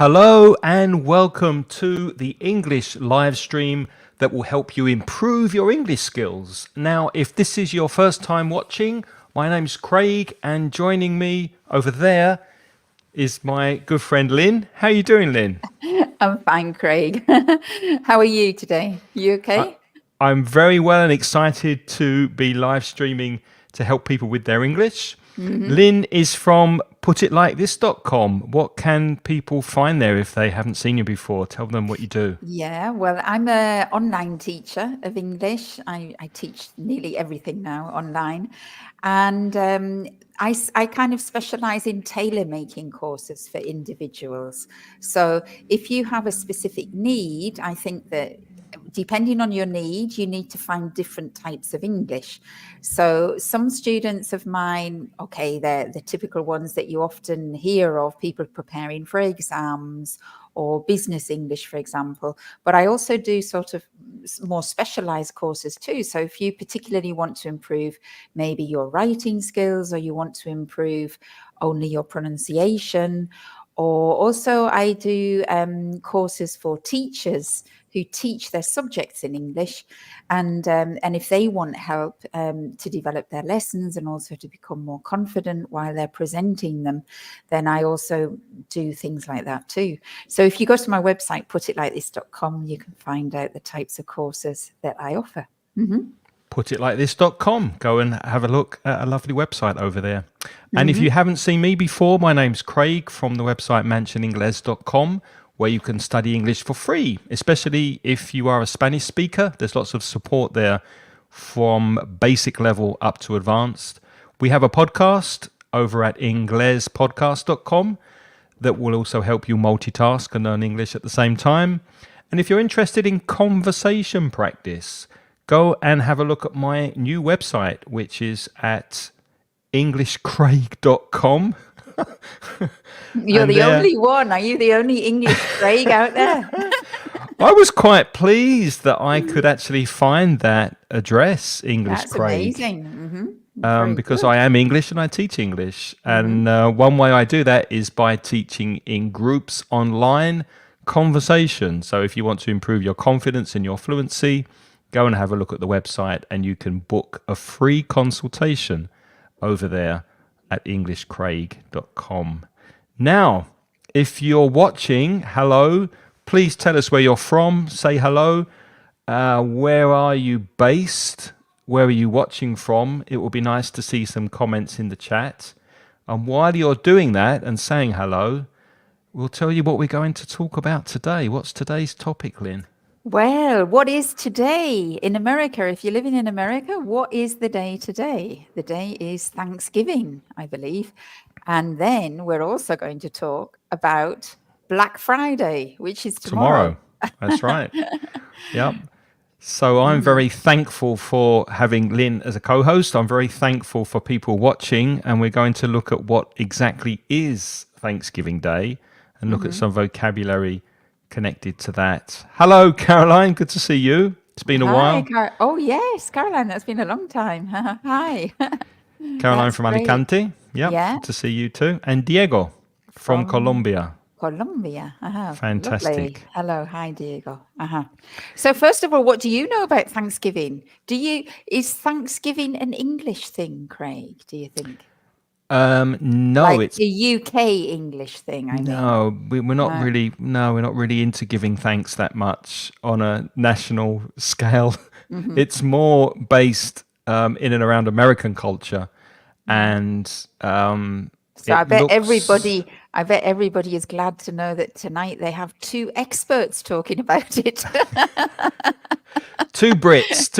Hello and welcome to the English live stream that will help you improve your English skills. Now, if this is your first time watching, my name's Craig and joining me over there is my good friend Lynn. How are you doing, Lynn? I'm fine, Craig. How are you today? You okay? I'm very well and excited to be live streaming to help people with their English. Lynn is from putitlikethis.com. What can people find there if they haven't seen you before? Tell them what you do. Yeah, well, I'm an online teacher of English. I teach nearly everything now online. And I kind of specialize in tailor making courses for individuals. So if you have a specific need, I think that depending on your need, you need to find different types of English. So some students of mine, okay, they're the typical ones that you often hear of, people preparing for exams or business English, for example. But I also do sort of more specialized courses too. So if you particularly want to improve maybe your writing skills, or you want to improve only your pronunciation, or also I do courses for teachers who teach their subjects in English, and if they want help to develop their lessons and also to become more confident while they're presenting them, then I also do things like that too. So if you go to my website, putitlikethis.com, you can find out the types of courses that I offer. Putitlikethis.com. Go and have a look at a lovely website over there. And if you haven't seen me before, my name's Craig from the website mansioningles.com, where you can study English for free, especially if you are a Spanish speaker. There's lots of support there from basic level up to advanced. We have a podcast over at inglespodcast.com that will also help you multitask and learn English at the same time. And if you're interested in conversation practice, go and have a look at my new website, which is at englishcraig.com. You're the only one. Are you the only English Craig out there? I was quite pleased that I could actually find that address, English That's Craig. amazing. Because I am English and I teach English. And one way I do that is by teaching in groups online conversation. So if you want to improve your confidence and your fluency, go and have a look at the website and you can book a free consultation over there at englishcraig.com. Now, if you're watching, hello, please tell us where you're from. Say hello. Where are you based? Where are you watching from? It will be nice to see some comments in the chat. And while you're doing that and saying hello, we'll tell you what we're going to talk about today. What's today's topic, Lynn? Well, what is today in America? If you're living in America, what is the day today? The day is Thanksgiving, I believe. And then we're also going to talk about Black Friday, which is tomorrow. That's right. Yep. So I'm very thankful for having Lynn as a co-host. I'm very thankful for people watching, and we're going to look at what exactly is Thanksgiving Day and look at some vocabulary connected to that. Hello, Caroline. Good to see you. It's been a while. Oh, yes, Caroline. That's been a long time. Hi. Caroline That's from great. Alicante. Yep. Yeah. Good to see you too. And Diego from Colombia. Colombia. Fantastic. Lovely. Hello. Hi, Diego. So first of all, what do you know about Thanksgiving? Is Thanksgiving an English thing, Craig, do you think? No, Like it's a UK English thing, I mean. no. We're not really. No, we're not really into giving thanks that much on a national scale. It's more based in and around American culture, and So I bet everybody is glad to know that tonight they have two experts talking about it. two British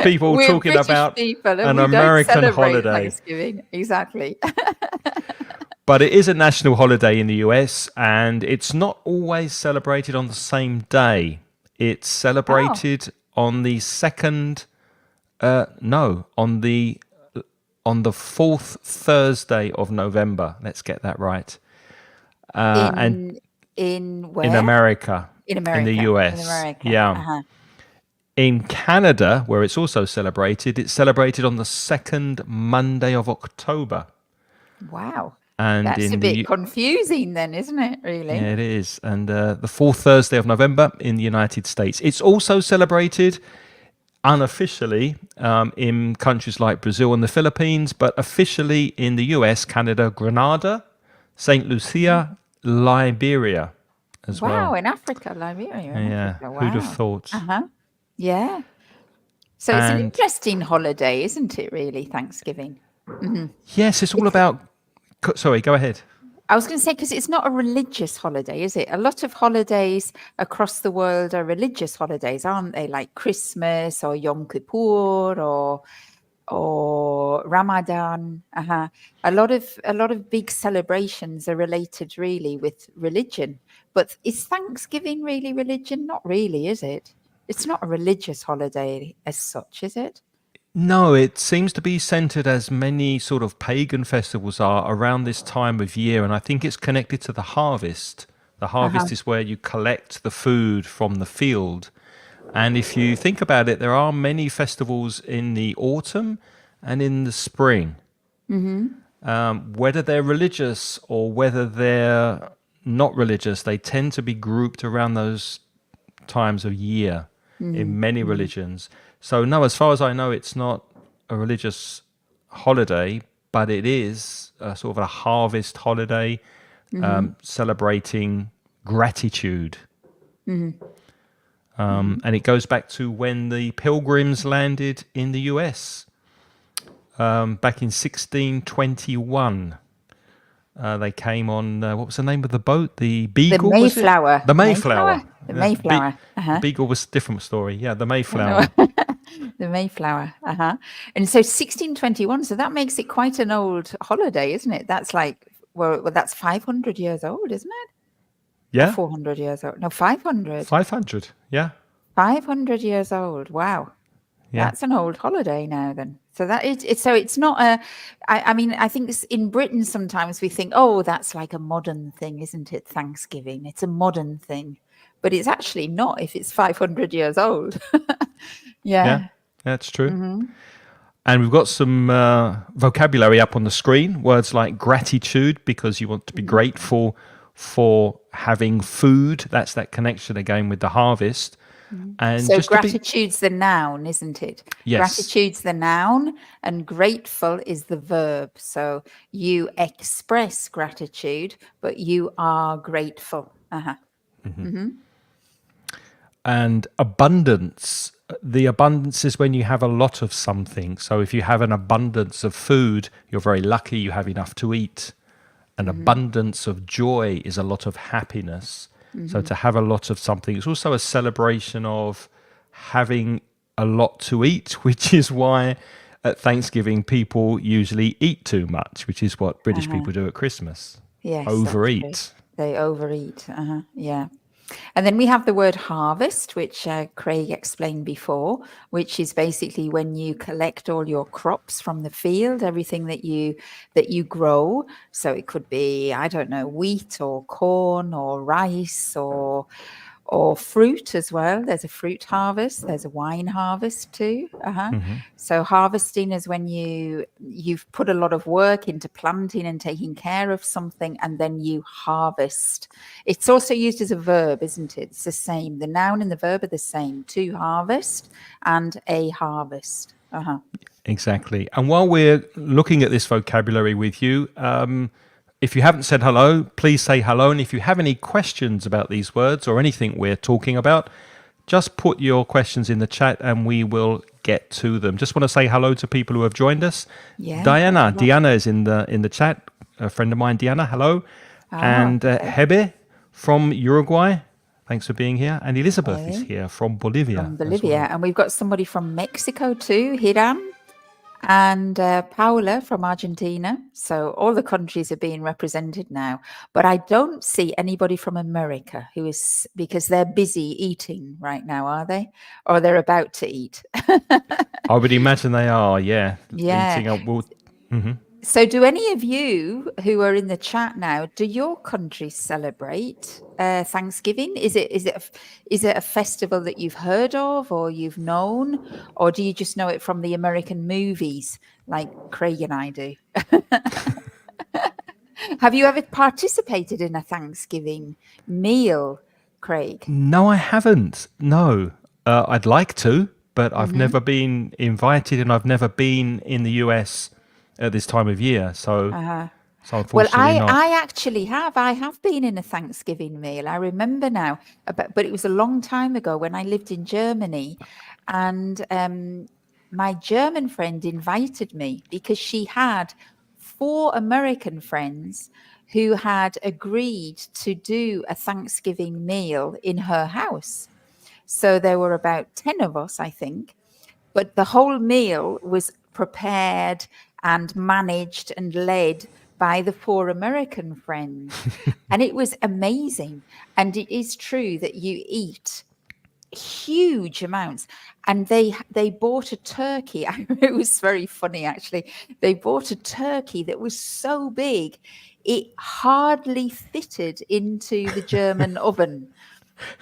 people We're talking British about people, and an we don't American celebrate holiday. Thanksgiving. Exactly. But it is a national holiday in the US, and it's not always celebrated on the same day. It's celebrated on the second. On the fourth Thursday of November. Let's get that right. In where? In America. In America. In the US. In America. Yeah. In Canada, where it's also celebrated, it's celebrated on the second Monday of October. Wow. And That's a in bit the confusing then, isn't it, really? Yeah, it is. And the fourth Thursday of November in the United States. It's also celebrated unofficially in countries like Brazil and the Philippines, but officially in the US, Canada, Grenada, St. Lucia, Liberia as Wow, well. in Africa, Liberia, in Yeah, Africa. who'd have Wow. thought? Yeah. So it's an And interesting holiday, isn't it, really, Thanksgiving? yes, it's all It's, about. Sorry, go ahead. I was going to say, because it's not a religious holiday, is it? A lot of holidays across the world are religious holidays, aren't they? Like Christmas or Yom Kippur or Ramadan. A lot of big celebrations are related really with religion. But is Thanksgiving really religion? Not really, is it? It's not a religious holiday as such, is it? No, it seems to be centered as many sort of pagan festivals are around this time of year, and I think it's connected to the harvest. The Uh-huh. harvest is where you collect the food from the field. And if you think about it, there are many festivals in the autumn and in the spring. Whether they're religious or whether they're not religious, they tend to be grouped around those times of year in many religions. So, no, as far as I know, it's not a religious holiday, but it is a sort of a harvest holiday celebrating gratitude. And it goes back to when the pilgrims landed in the US back in 1621. They came on, what was the name of the boat? The The Beagle, was it? Mayflower. The Mayflower. The Yeah, Mayflower. the Beagle was a different story. Yeah, the I Mayflower. know. The Mayflower. And so 1621, so that makes it quite an old holiday, isn't it? That's like, well, that's 500 years old, isn't it? Or Yeah, 400 years old? No, 500. 500. Yeah, 500 years old. Wow. yeah. That's an old holiday now then. So that is it's so it's not a I mean, I think in Britain sometimes we think, oh, that's like a modern thing, isn't it? Thanksgiving. It's a modern thing. But it's actually not if it's 500 years old. Yeah, Yeah. that's true. And we've got some vocabulary up on the screen. Words like gratitude, because you want to be grateful for having food. That's that connection again with the harvest. And So just to be, gratitude's the noun, isn't it? yes, Gratitude's the noun and grateful is the verb. So you express gratitude, but you are grateful. and abundance. The abundance is when you have a lot of something. So if you have an abundance of food, you're very lucky you have enough to eat. An abundance of joy is a lot of happiness. So to have a lot of something, it's also a celebration of having a lot to eat, which is why at Thanksgiving people usually eat too much, which is what British people do at Christmas. Yes, that's true. Overeat. They overeat. Yeah. And then we have the word harvest, which Craig explained before, which is basically when you collect all your crops from the field, everything that you grow. So it could be, I don't know, wheat or corn or rice or fruit as well. There's a fruit harvest. There's a wine harvest too. So harvesting is when you've put a lot of work into planting and taking care of something, and then you harvest. It's also used as a verb, isn't it? It's the same. The noun and the verb are the same. To harvest and a harvest. Exactly. And while we're looking at this vocabulary with you, if you haven't said hello, please say hello. And if you have any questions about these words or anything we're talking about, just put your questions in the chat and we will get to them. Just want to say hello to people who have joined us. Yeah. Diana is in the chat. A friend of mine, Diana, hello. And Hebe from Uruguay, thanks for being here. And Elizabeth is here from Bolivia. From Bolivia. And we've got somebody from Mexico too, Hiram. And Paula from Argentina. So all the countries are being represented now. But I don't see anybody from America because they're busy eating right now, are they? Or they're about to eat. I would imagine they are, yeah. Yeah. Eating up. So do any of you who are in the chat now, do your country celebrate Thanksgiving? Is it a festival that you've heard of or you've known, or do you just know it from the American movies like Craig and I do? Have you ever participated in a Thanksgiving meal, Craig? No, I haven't. No, I'd like to, but I've never been invited, and I've never been in the US at this time of year. So, Uh-huh. so Well, unfortunately, not. I actually have. I have been in a Thanksgiving meal. I remember now, but it was a long time ago when I lived in Germany, and my German friend invited me because she had 4 American friends who had agreed to do a Thanksgiving meal in her house. So there were about 10 of us, I think, but the whole meal was prepared and managed and led by the 4 American friends. And it was amazing. And it is true that you eat huge amounts. And they bought a turkey. It was very funny, actually. They bought a turkey that was so big, it hardly fitted into the German oven.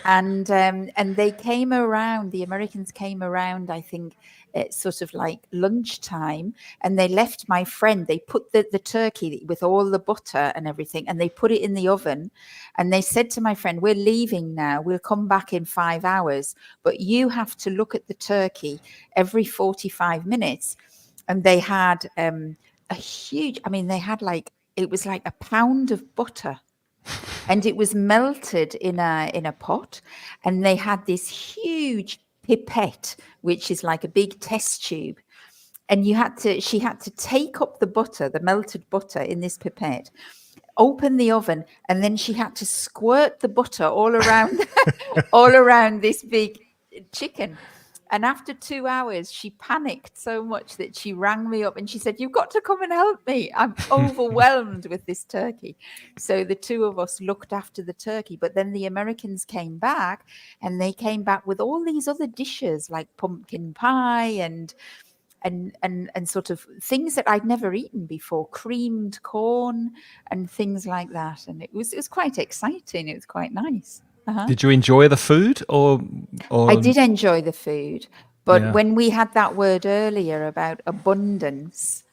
And they came around. The Americans came around, I think, at sort of like lunchtime, and they left my friend. They put the turkey with all the butter and everything, and they put it in the oven. And they said to my friend, "We're leaving now. We'll come back in 5 hours, but you have to look at the turkey every 45 minutes." And they had a huge. I mean, they had it was like a pound of butter, and it was melted in a pot, and they had this huge pipette, which is like a big test tube, and she had to take up the butter, the melted butter, in this pipette, open the oven, and then she had to squirt the butter all around all around this big chicken. And after 2 hours, she panicked so much that she rang me up and she said, "You've got to come and help me. I'm overwhelmed with this turkey." So the two of us looked after the turkey. But then the Americans came back, and they came back with all these other dishes like pumpkin pie and sort of things that I'd never eaten before, creamed corn and things like that. And it was quite exciting. It was quite nice. Did you enjoy the food, I did enjoy the food, but Yeah. when we had that word earlier about abundance,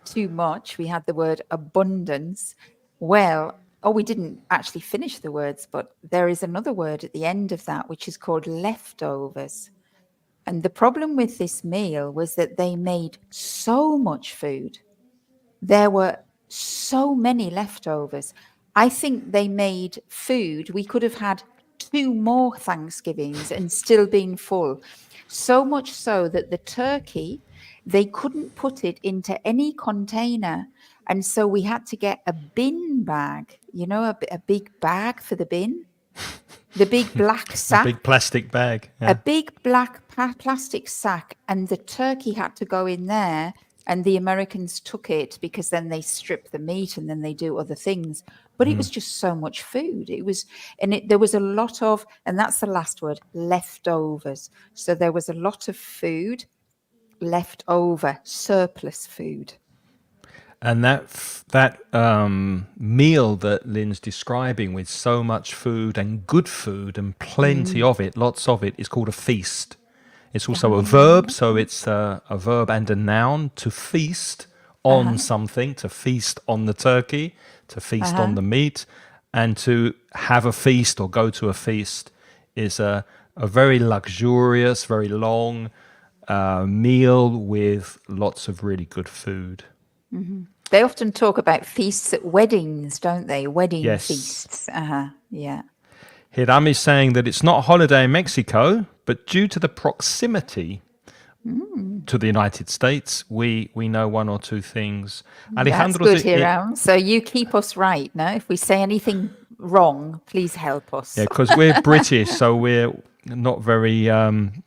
too much, we had the word abundance. Well, we didn't actually finish the words, but there is another word at the end of that, which is called leftovers. And the problem with this meal was that they made so much food. There were so many leftovers. I think they made food. We could have had 2 more Thanksgivings and still been full. So much so that the turkey, they couldn't put it into any container. And so we had to get a bin bag, a big bag for the bin, the big black A sack. big plastic bag. A big black plastic sack, and the turkey had to go in there, and the Americans took it because then they strip the meat and then they do other things. But it was just so much food. There was a lot of, and that's the last word, leftovers. So there was a lot of food left over, surplus food. And that meal that Lynn's describing, with so much food and good food and plenty of it, lots of it, is called a feast. It's also a verb, so it's a verb and a noun, to feast on something, to feast on the turkey, to feast on the meat, and to have a feast or go to a feast is a very luxurious, very long meal with lots of really good food. They often talk about feasts at weddings, don't they? Wedding Yes. feasts. Yeah. Hiram is saying that it's not a holiday in Mexico, but due to the proximity to the United States, we know one or two things. That's good, Hiram. So you keep us right now. If we say anything wrong, please help us. Yeah, because we're British, so we're not very You're in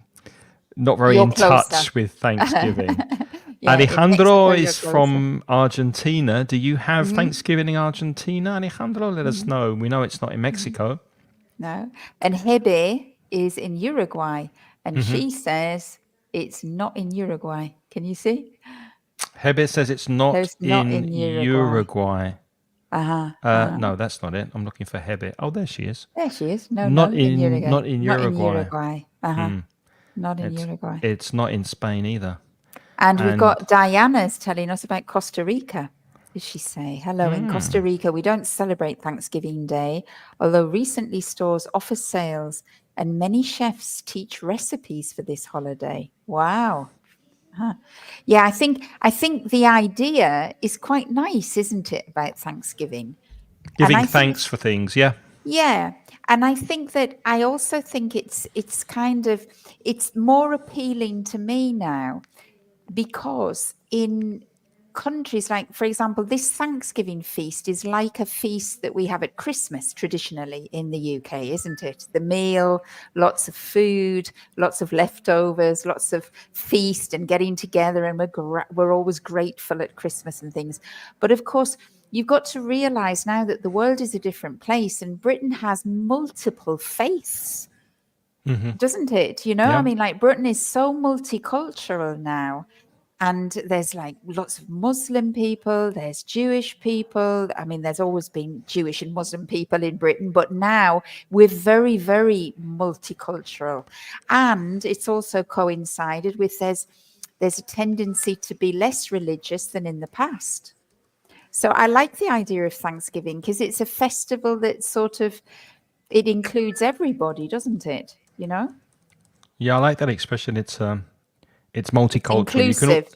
touch closer. with Thanksgiving. Yeah, in Alejandro Mexico, you're is closer. from Argentina. Do you have Thanksgiving in Argentina, Alejandro? Let us know. We know it's not in Mexico. No. And Hebe is in Uruguay, and she says it's not in Uruguay. Can you see? Hebe says it's not, There's not in in Uruguay. Uruguay. No, that's not it. I'm looking for Hebe. Oh, there she is. There she is. No, Not no, in- Uruguay. not in Not in Uruguay. Uruguay. Not in Uruguay. It's not in Spain either. And we've and- got Diana's telling us about Costa Rica. did she say? Hello, in Costa Rica, we don't celebrate Thanksgiving Day, although recently stores offer sales and many chefs teach recipes for this holiday. Wow. Huh. Yeah, I think the idea is quite nice, isn't it, about Thanksgiving? And Giving I think thanks for things. Yeah. yeah, and I think that I also think it's kind of it's more appealing to me now because in countries like, for example, this Thanksgiving feast is like a feast that we have at Christmas traditionally in the UK, isn't it? The meal, lots of food, lots of leftovers, lots of feast and getting together, and we're always grateful at Christmas and things. But of course, you've got to realize now that the world is a different place, and Britain has multiple faiths, doesn't it? I Yeah. mean, like Britain is so multicultural now. And there's like lots of Muslim people, there's Jewish people. I mean, there's always been Jewish and Muslim people in Britain, but now we're very, very multicultural. And it's also coincided with there's a tendency to be less religious than in the past. So I like the idea of Thanksgiving because it's a festival that sort of it includes everybody, doesn't it? Yeah, I like that expression. It's multicultural. Inclusive.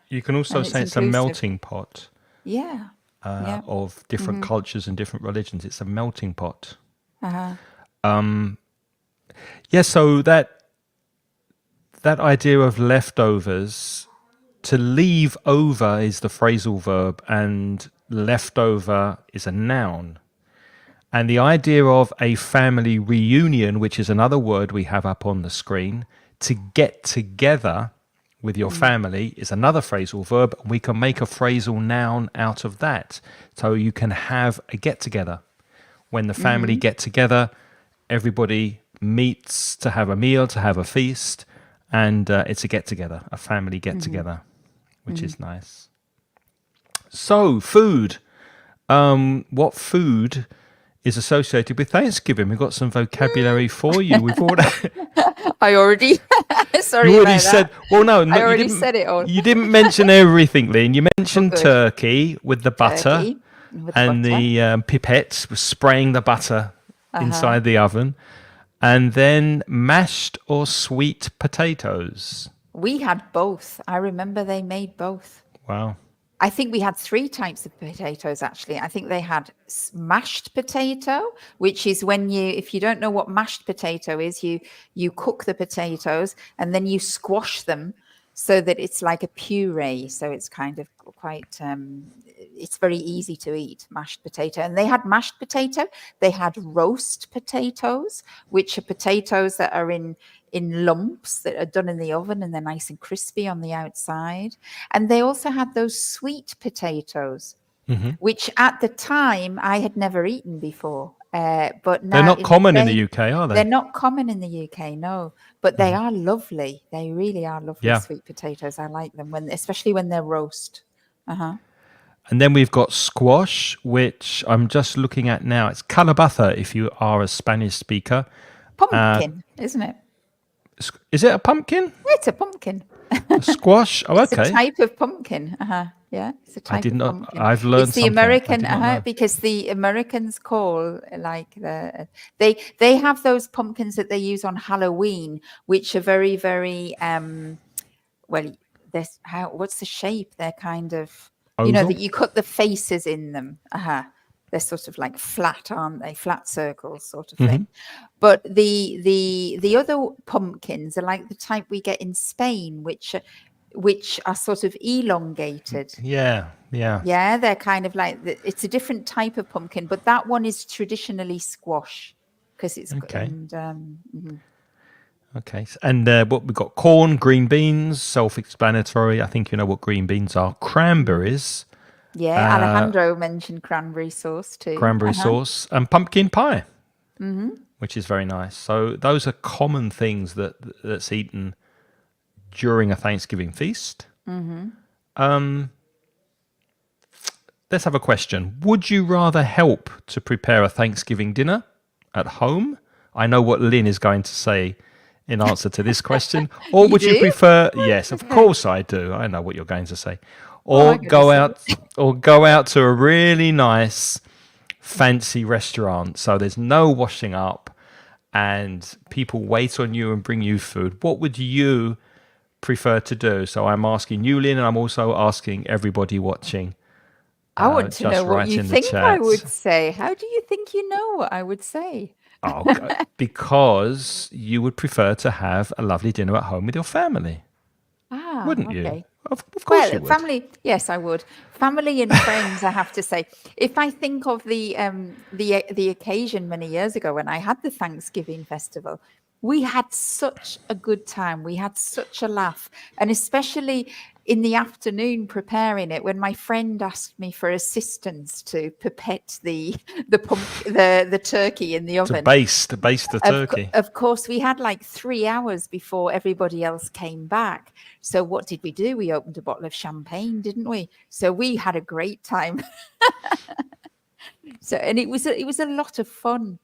You can also And it's say it's a inclusive. melting pot Yeah. Yeah. of different cultures and different religions. It's a melting pot. Uh-huh. Yeah, so that idea of leftovers, to leave over is the phrasal verb, and leftover is a noun. And the idea of a family reunion, which is another word we have up on the screen, to get together with your family is another phrasal verb. We can make a phrasal noun out of that. So you can have a get together. When the family get together, everybody meets to have a meal, to have a feast, and it's a get together, a family get together, which is nice. So, food. What food is associated with Thanksgiving? We've got some vocabulary for you. We've already I already sorry you already about said. that. Well, no, I you already didn't. said it all. You didn't mention everything, Lynn. You mentioned good. turkey with the butter Turkey with and butter. the pipette was spraying the butter inside the oven, and then mashed or sweet potatoes. We had both. I remember they made both. Wow. I think we had 3 types of potatoes, actually. I think they had mashed potato, which is when if you don't know what mashed potato is, you cook the potatoes and then you squash them so that it's like a puree. So it's kind of quite, it's very easy to eat, mashed potato. And they had mashed potato. They had roast potatoes, which are potatoes that are in lumps that are done in the oven and they're nice and crispy on the outside. And they also had those sweet potatoes, which at the time I had never eaten before. But now They're not common in the UK, are they're they? not common in the UK, no. But they are lovely. They really are lovely, Yeah. sweet potatoes. I like them especially when they're roast. And then we've got squash, which I'm just looking at now. It's calabaza if you are a Spanish speaker. Pumpkin, isn't it? Is it a pumpkin? It's a pumpkin. A squash? Oh, It's a okay. type of pumpkin. Yeah, it's a type did of not. pumpkin. I've learned It's the something. I American, did not know. because the Americans call like they have those pumpkins that they use on Halloween, which are very, very well. What's the shape? They're kind of Oval? that you cut the faces in them. They're sort of like flat, aren't they? Flat circles, sort of thing. But the other pumpkins are like the type we get in Spain, which are sort of elongated. Yeah. Yeah, they're kind of like it's a different type of pumpkin, but that one is traditionally squash because it's Okay. and Okay. And what we've got: corn, green beans, self-explanatory. I think you know what green beans are. Cranberries, yeah, Alejandro mentioned cranberry sauce too. cranberry sauce, and pumpkin pie, which is very nice. So those are common things that's eaten during a Thanksgiving feast. Let's have a question. Would you rather help to prepare a Thanksgiving dinner at home? I know what Lynn is going to say in answer to this question. Or would you do? prefer... Yes, of course I do. I know what you're going to say. What am I or going to go say? out or go out to a really nice fancy restaurant. So there's no washing up and people wait on you and bring you food. What would you prefer to do? So I'm asking you, Lynn, and I'm also asking everybody watching. I want to know Just what write you in the think I chat. would say. How do you think you know what I would say? Oh, because you would prefer to have a lovely dinner at home with your family, Ah, wouldn't you? okay. Of course you Well, would. family, yes, I would. Family and friends, I have to say. If I think of the occasion many years ago when I had the Thanksgiving festival, we had such a good time. We had such a laugh, and especially in the afternoon preparing it, when my friend asked me for assistance to pipette the turkey in the To oven. baste the turkey. Of course, we had like 3 hours before everybody else came back. So what did we do? We opened a bottle of champagne, didn't we? So we had a great time. So, and it was a lot of fun.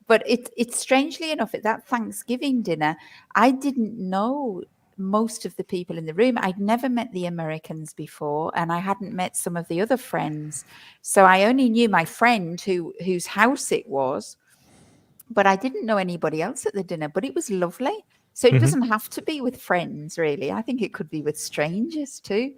But it's strangely enough, at that Thanksgiving dinner, I didn't know most of the people in the room. I'd never met the Americans before, and I hadn't met some of the other friends. So I only knew my friend whose house it was, but I didn't know anybody else at the dinner. But it was lovely. So it doesn't have to be with friends, really. I think it could be with strangers too,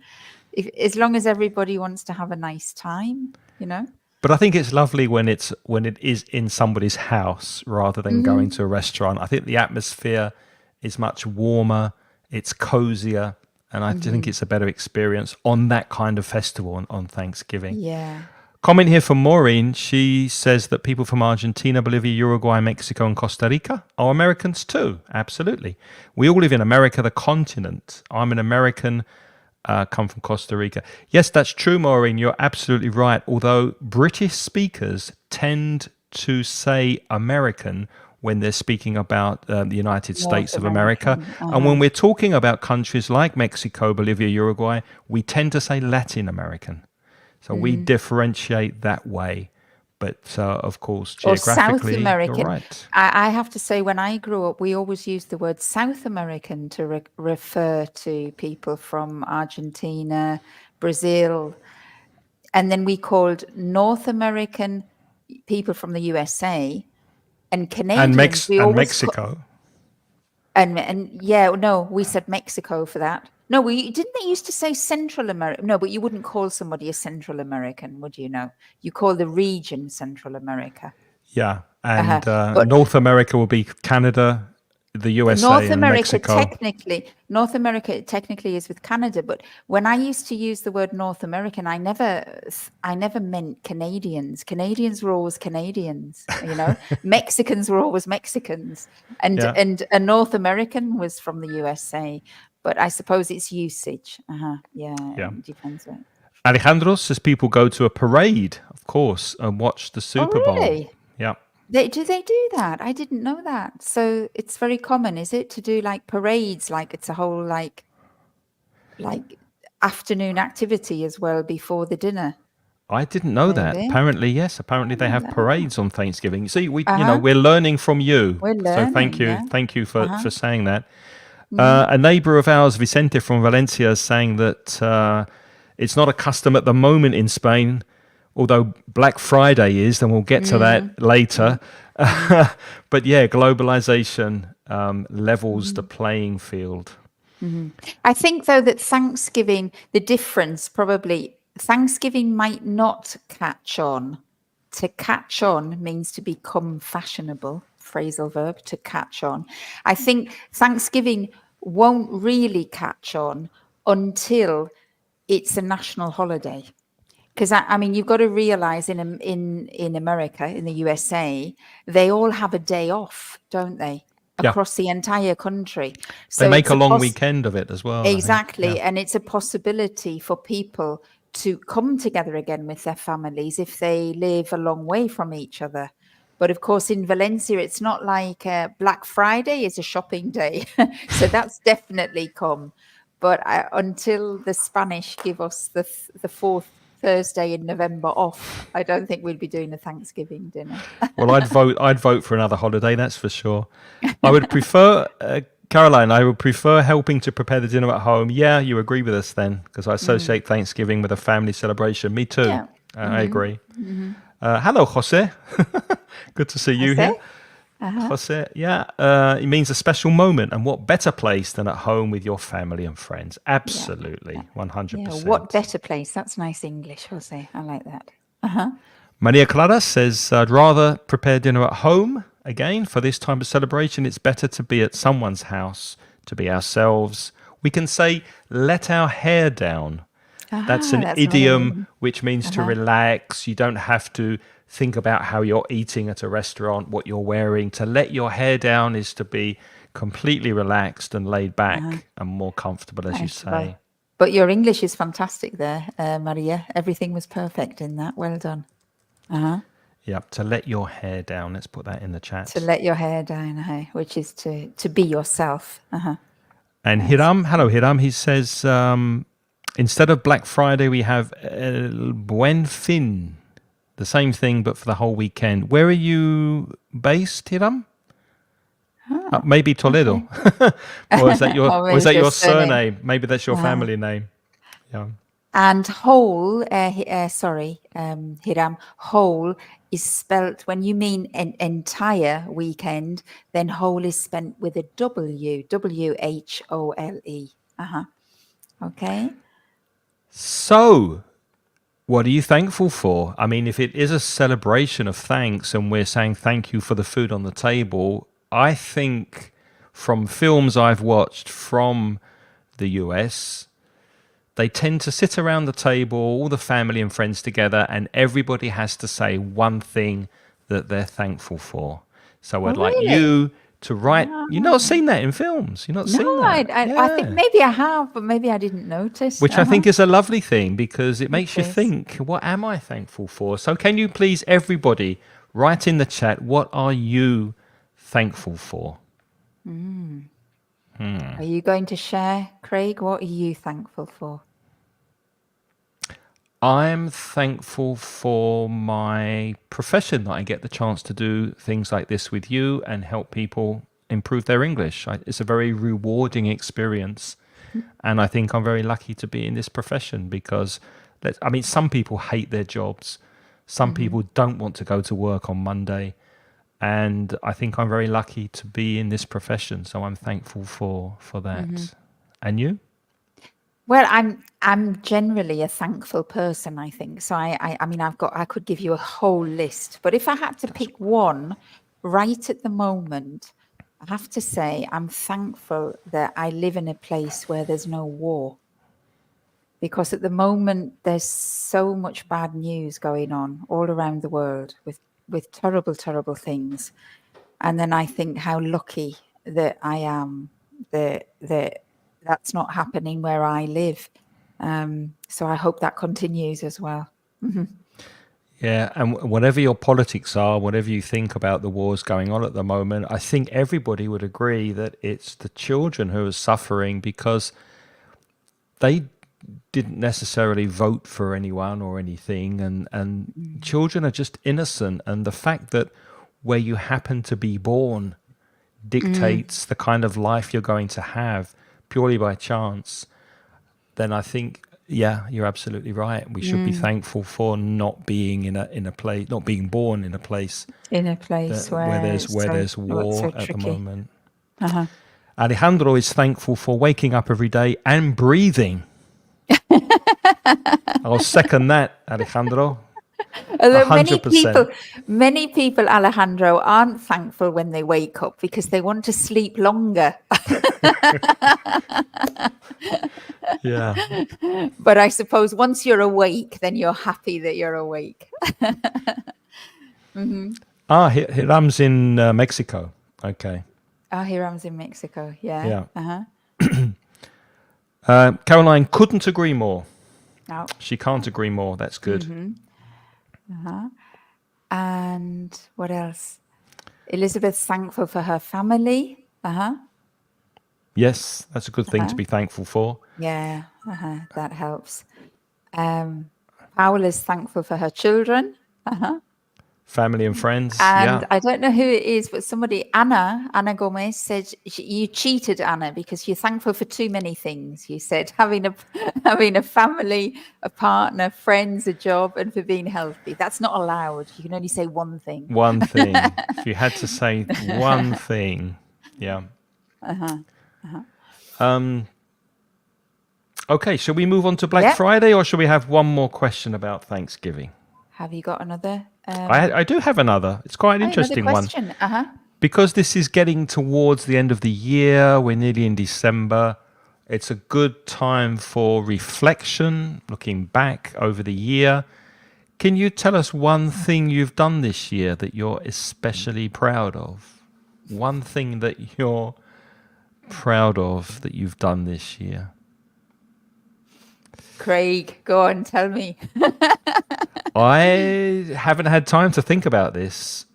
as long as everybody wants to have a nice time, you know. But I think it's lovely when it is in somebody's house rather than going to a restaurant. I think the atmosphere is much warmer, it's cozier, and I think it's a better experience on that kind of festival on Thanksgiving. Yeah. Comment here from Maureen. She says that people from Argentina, Bolivia, Uruguay, Mexico, and Costa Rica are Americans too. Absolutely. We all live in America, the continent. I'm an American, come from Costa Rica. Yes, that's true, Maureen. You're absolutely right. Although British speakers tend to say American when they're speaking about the United States of America. And when we're talking about countries like Mexico, Bolivia, Uruguay, we tend to say Latin American. So we differentiate that way. But of course, Or South geographically, you're American. right. I have to say, when I grew up, we always used the word South American to refer to people from Argentina, Brazil. And then we called North American people from the USA and Canadians. We And always Mexico. and yeah, no, we said Mexico for that. No, we didn't. They used to say Central America. No, but you wouldn't call somebody a Central American, would you? No, you call the region Central America. Yeah. And But North America will be Canada, the USA, North and America Mexico. technically is with Canada. But when I used to use the word North American, I never meant Canadians. Canadians were always Canadians, you know. Mexicans were always Mexicans, and Yeah. and a North American was from the USA. But I suppose it's usage. Yeah, Yeah. it depends. Alejandro says people go to a parade, of course, and watch the Oh, Super Bowl. really? Yeah. They do that? I didn't know that. So it's very common, is it, to do like parades, like it's a whole like afternoon activity as well before the dinner. I didn't know that. Maybe. Apparently, yes. Apparently, they have that. parades on Thanksgiving. See, we're learning from you. We're So thank learning, you, yeah. thank you for saying that. A neighbor of ours, Vicente from Valencia, is saying that it's not a custom at the moment in Spain, although Black Friday is, and we'll get to that later. But yeah, globalization levels the playing field. I think, though, that Thanksgiving, the difference probably, Thanksgiving might not catch on. To catch on means to become fashionable, phrasal verb, to catch on. I think Thanksgiving won't really catch on until it's a national holiday. Because I mean, you've got to realize in America, in the USA, they all have a day off, don't they? Yeah. Across the entire country. They So make it's a long poss- weekend of it as well. I think. Exactly. Yeah. And it's a possibility for people to come together again with their families if they live a long way from each other. But of course, in Valencia, it's not like Black Friday is a shopping day. So that's definitely come. But until the Spanish give us the fourth Thursday in November off, I don't think we'll be doing a Thanksgiving dinner. Well, I'd vote for another holiday, that's for sure. I would prefer Caroline, I would prefer helping to prepare the dinner at home. Yeah, you agree with us then, because I associate Thanksgiving with a family celebration. Me too. Yeah. I agree. Hello, Jose. Good to see you Jose? here. Jose, yeah, it means a special moment, and what better place than at home with your family and friends? Absolutely, 100%. Yeah, what better place? That's nice English, Jose. I like that. Maria Clara says, I'd rather prepare dinner at home. Again, for this time of celebration, it's better to be at someone's house, to be ourselves. We can say, let our hair down. That's an That's idiom which means to relax. You don't have to think about how you're eating at a restaurant, what you're wearing. To let your hair down is to be completely relaxed and laid back and more comfortable, as you say. But your English is fantastic there, Maria. Everything was perfect in that. Well done. Yeah, to let your hair down. Let's put that in the chat. To let your hair down, which is to be yourself. And Hiram, hello Hiram, he says, instead of Black Friday, we have El Buen Fin. The same thing, but for the whole weekend. Where are you based, Hiram? Maybe Toledo. Or is that your surname? Maybe that's your family name. Yeah. And whole, Hiram, whole is spelt, when you mean an entire weekend, then whole is spent with a W, W-H-O-L-E. Okay. So, what are you thankful for? I mean, if it is a celebration of thanks and we're saying thank you for the food on the table, I think from films I've watched from the US, they tend to sit around the table, all the family and friends together, and everybody has to say one thing that they're thankful for. So I'd like you to write. You've not seen that in films. You've not seen that. I think maybe I have, but maybe I didn't notice. Which I think is a lovely thing, because it makes you think, what am I thankful for? So can you please, everybody, write in the chat, what are you thankful for? Are you going to share, Craig? What are you thankful for? I'm thankful for my profession, that I get the chance to do things like this with you and help people improve their English. It's a very rewarding experience. And I think I'm very lucky to be in this profession, because, some people hate their jobs. Some people don't want to go to work on Monday. And I think I'm very lucky to be in this profession. So I'm thankful for that. And you? Well, I'm generally a thankful person, I think. So I could give you a whole list, but if I had to pick one right at the moment, I have to say I'm thankful that I live in a place where there's no war. Because at the moment there's so much bad news going on all around the world with terrible, terrible things. And then I think how lucky that I am that that's not happening where I live. So I hope that continues as well. Yeah, and whatever your politics are, whatever you think about the wars going on at the moment, I think everybody would agree that it's the children who are suffering, because they didn't necessarily vote for anyone or anything, and children are just innocent. And the fact that where you happen to be born dictates the kind of life you're going to have purely by chance, then I think, yeah, you're absolutely right. We should be thankful for not being in a place, not being born in a place where there's war at the moment. Alejandro is thankful for waking up every day and breathing. I'll second that, Alejandro. Although many people, Alejandro, aren't thankful when they wake up because they want to sleep longer. Yeah. But I suppose once you're awake, then you're happy that you're awake. Hiram's in Mexico. Okay. Hiram's in Mexico. Yeah. Caroline couldn't agree more. No. She can't agree more. That's good. And what else? Elizabeth's thankful for her family. Yes, that's a good thing to be thankful for. Yeah, that helps. Paola's thankful for her children. family and friends. And Yeah. I don't know who it is, but somebody, Anna Gomez, said you cheated, Anna, because you're thankful for too many things. You said having a family, a partner, friends, a job, and for being healthy. That's not allowed. You can only say one thing. One thing. If you had to say one thing. Yeah. Okay, shall we move on to Black Yeah. Friday, or shall we have one more question about Thanksgiving? Have you got another? I do have another. It's quite an interesting another one. question. Because this is getting towards the end of the year, we're nearly in December. It's a good time for reflection, looking back over the year. Can you tell us one thing you've done this year that you're especially proud of? One thing that you're proud of that you've done this year? Craig, go on, tell me. I haven't had time to think about this.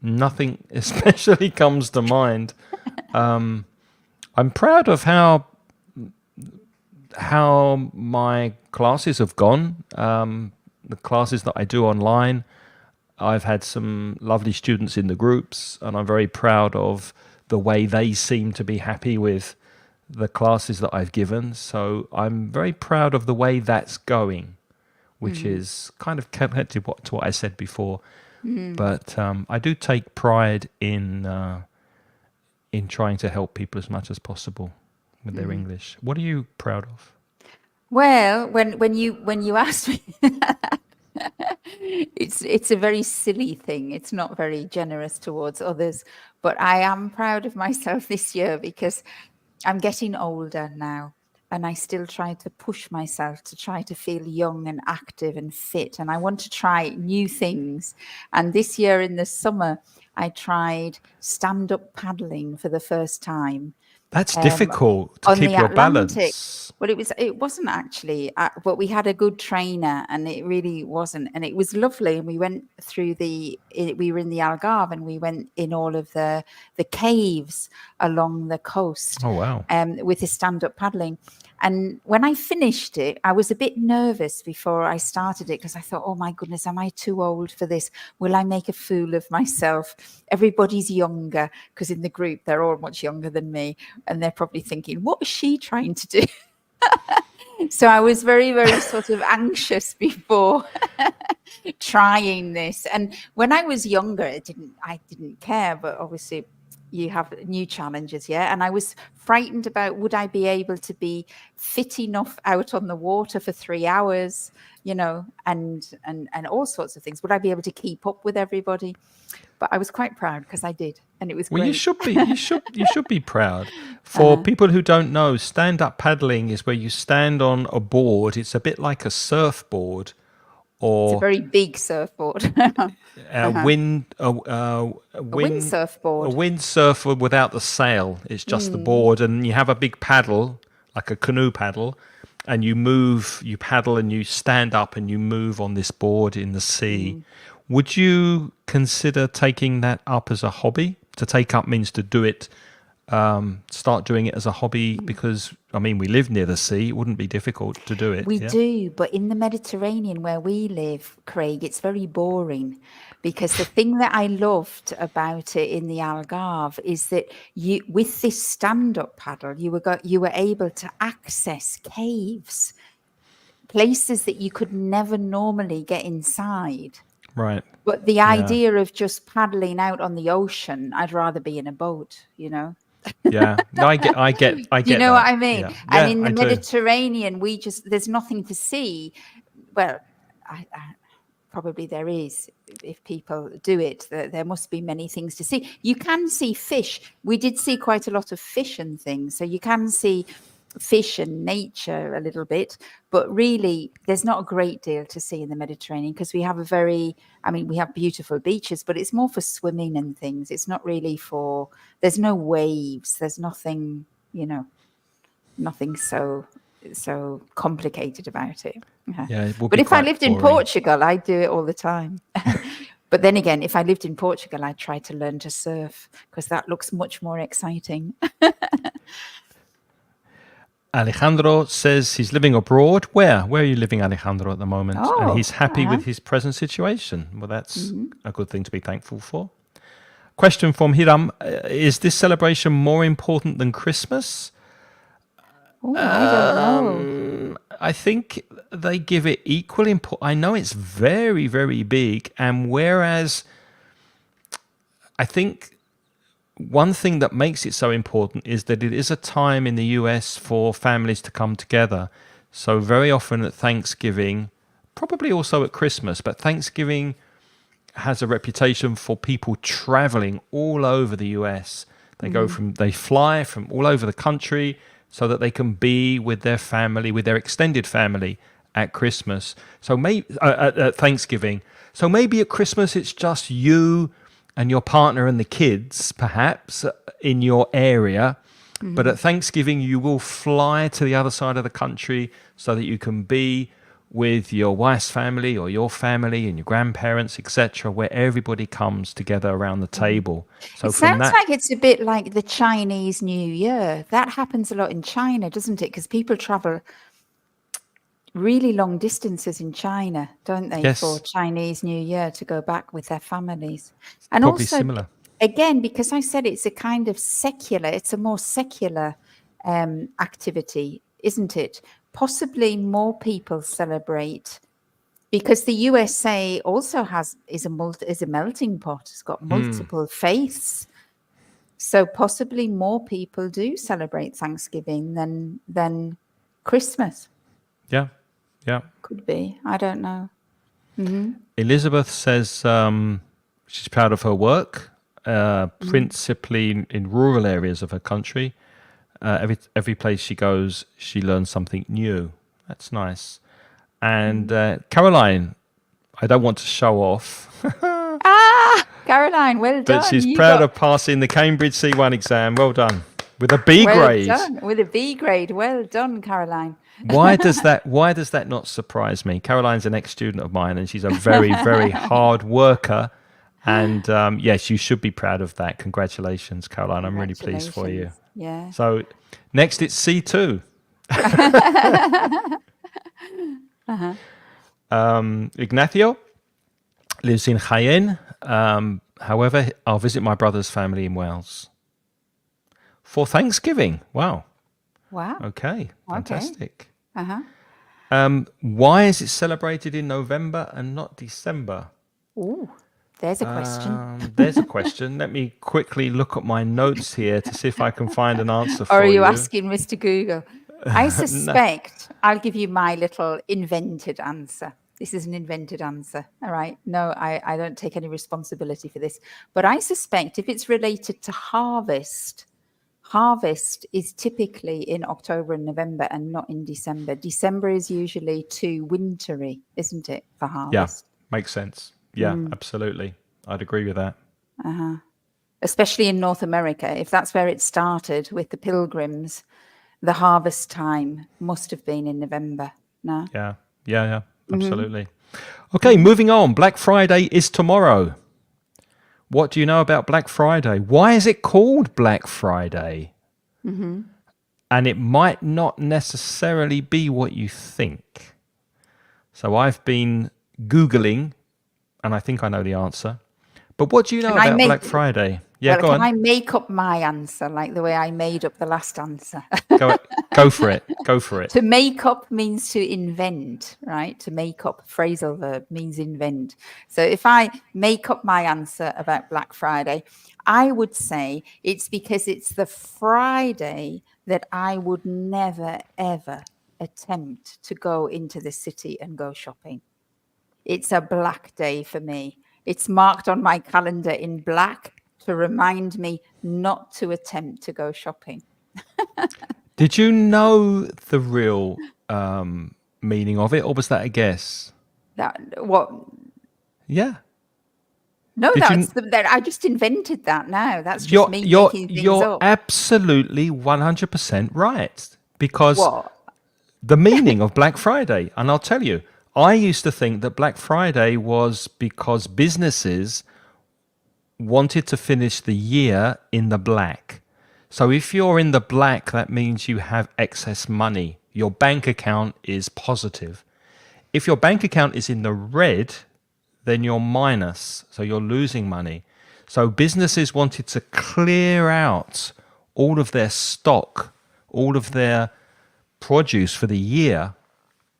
Nothing especially comes to mind. I'm proud of how my classes have gone. The classes that I do online, I've had some lovely students in the groups, and I'm very proud of the way they seem to be happy with the classes that I've given. So I'm very proud of the way that's going, which is kind of connected to what I said before. But I do take pride in trying to help people as much as possible with their English. What are you proud of? Well, when you asked me, it's a very silly thing. It's not very generous towards others, but I am proud of myself this year because I'm getting older now, and I still try to push myself to try to feel young and active and fit, and I want to try new things. And this year in the summer, I tried stand-up paddling for the first time. That's difficult to on keep the your Atlantic. balance. Well, it wasn't actually, but we had a good trainer, and it really wasn't, and it was lovely. And we went through we were in the Algarve, and we went in all of the caves along the coast. Oh, wow. With the stand-up paddling. And when I finished it, I was a bit nervous before I started it because I thought, oh my goodness, am I too old for this? Will I make a fool of myself? Everybody's younger, because in the group, they're all much younger than me. And they're probably thinking, what is she trying to do? So I was very, very sort of anxious before trying this. And when I was younger, I didn't care, but obviously you have new challenges, yeah. And I was frightened about, would I be able to be fit enough out on the water for 3 hours, and all sorts of things. Would I be able to keep up with everybody? But I was quite proud because I did, and it was great. Well, you should be. You should be proud. For people who don't know, stand-up paddling is where you stand on a board. It's a bit like a surfboard, or it's a very big surfboard. a wind surfboard. A wind surfboard without the sail. It's just the board, and you have a big paddle, like a canoe paddle, and you paddle, and you stand up, and you move on this board in the sea. Would you consider taking that up as a hobby? To take up means to do it, start doing it as a hobby, because, I mean, we live near the sea. It wouldn't be difficult to do it. We do, but in the Mediterranean where we live, Craig, it's very boring, because the thing that I loved about it in the Algarve is that with this stand-up paddle, you were able to access caves, places that you could never normally get inside. Right. But the idea of just paddling out on the ocean, I'd rather be in a boat, Yeah. No, I get Do you know that. what I mean? Yeah. And in I the do. Mediterranean, there's nothing to see. Well, I probably there is, if people do it, there must be many things to see. You can see fish. We did see quite a lot of fish and things. So you can see fish and nature a little bit, but really there's not a great deal to see in the Mediterranean, because we have we have beautiful beaches, but it's more for swimming and things. It's not really there's no waves, there's nothing, nothing so complicated about it. Yeah, it would but be if I quite lived in boring. Portugal, I'd do it all the time. But then again, if I lived in Portugal, I'd try to learn to surf, because that looks much more exciting. Alejandro says he's living abroad. Where? Where are you living, Alejandro, at the moment? And Oh, he's happy with his present situation. Well, that's a good thing to be thankful for. Question from Hiram. Is this celebration more important than Christmas? oh, I don't know. I think they give it equal importance. I know it's very, very big. And whereas I think one thing that makes it so important is that it is a time in the US for families to come together. So very often at Thanksgiving, probably also at Christmas, but Thanksgiving has a reputation for people traveling all over the US. They fly from all over the country so that they can be with their family, with their extended family at Christmas. So maybe at Thanksgiving. So maybe at Christmas it's just you and your partner and the kids, perhaps, in your area. But at Thanksgiving, you will fly to the other side of the country so that you can be with your wife's family or your family and your grandparents, etc., where everybody comes together around the table. So It from sounds that, like it's a bit like the Chinese New Year. That happens a lot in China, doesn't it? Because people travel really long distances in China, don't they, yes, for Chinese New Year to go back with their families. And probably also, similar. again, because I said it's a kind of secular, it's a more secular activity, isn't it? Possibly more people celebrate because the USA also is a melting pot. It's got multiple faiths. So possibly more people do celebrate Thanksgiving than Christmas. Yeah, yeah. Could be. I don't know. Elizabeth says she's proud of her work, principally in rural areas of her country. Every place she goes, she learns something new. That's nice. And Caroline, I don't want to show off, Caroline, well done. but she's You proud got- of passing the Cambridge C1 exam. Well done. With a B well grade. done. With a B grade. Well done, Caroline. Why does that not surprise me? Caroline's an ex-student of mine, and she's a very, very hard worker. And yes, you should be proud of that. Congratulations, Caroline. I'm really pleased for you. Congratulations. Yeah. So next it's C2. Ignacio lives in Jaén. However, I'll visit my brother's family in Wales for Thanksgiving. Wow. Wow. Okay. Fantastic. Uh-huh. Why is it celebrated in November and not December? Ooh, there's a question. There's a question. Let me quickly look at my notes here to see if I can find an answer for Or are you you. asking Mr. Google? I suspect I'll give you my little invented answer. This is an invented answer. All right. No, I don't take any responsibility for this. But I suspect if it's related to harvest is typically in October and November and not in December. December is usually too wintry, isn't it, for Yeah, harvest? makes sense. Yeah, absolutely. I'd agree with that. Especially in North America. If that's where it started with the pilgrims, the harvest time must have been in November. No? Yeah, absolutely. Okay, moving on. Black Friday is tomorrow. What do you know about Black Friday? Why is it called Black Friday? And it might not necessarily be what you think. So I've been Googling, and I think I know the answer. But what do you know Can I about make- Black Friday? Yeah, Well, go can on. I make up my answer like the way I made up the last answer? Go for it. Go for it. To make up means to invent, right? To make up, phrasal verb means invent. So if I make up my answer about Black Friday, I would say it's because it's the Friday that I would never, ever attempt to go into the city and go shopping. It's a black day for me. It's marked on my calendar in black to remind me not to attempt to go shopping. Did you know the real meaning of it, or was that a guess? What? Yeah. No, Did you- that I just invented that now. That's just me making things you're up. absolutely 100% right. Because What? the meaning of Black Friday, and I'll tell you, I used to think that Black Friday was because businesses wanted to finish the year in the black. So if you're in the black, that means you have excess money. Your bank account is positive. If your bank account is in the red, then you're minus, so you're losing money. So businesses wanted to clear out all of their stock, all of their produce for the year,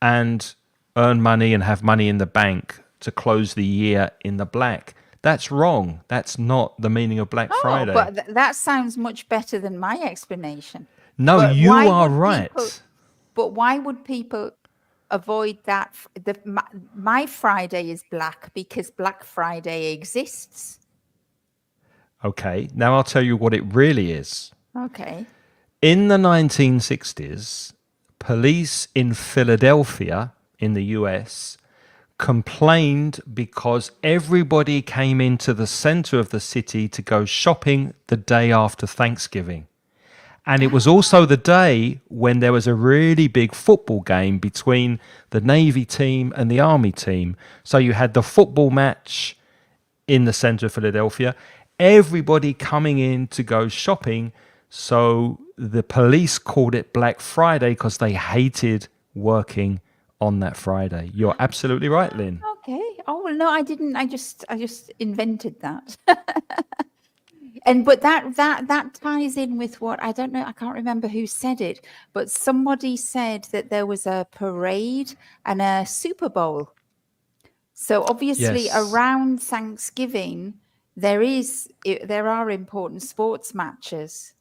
and earn money and have money in the bank to close the year in the black. That's wrong. That's not the meaning of Black Oh, Friday. but that sounds much better than my explanation. No, But you why are would right. people? But why would people avoid that? My Friday is black because Black Friday exists. Okay, now I'll tell you what it really is. Okay. In the 1960s, police in Philadelphia in the US complained because everybody came into the center of the city to go shopping the day after Thanksgiving. And it was also the day when there was a really big football game between the Navy team and the Army team. So you had the football match in the center of Philadelphia, everybody coming in to go shopping. So the police called it Black Friday because they hated working on that Friday. You're absolutely right, Lynn. Okay. Oh well, no, I didn't. I just invented that. But that ties in with what I don't know. I can't remember who said it, but somebody said that there was a parade and a Super Bowl. So obviously Yes. around Thanksgiving, there are important sports matches.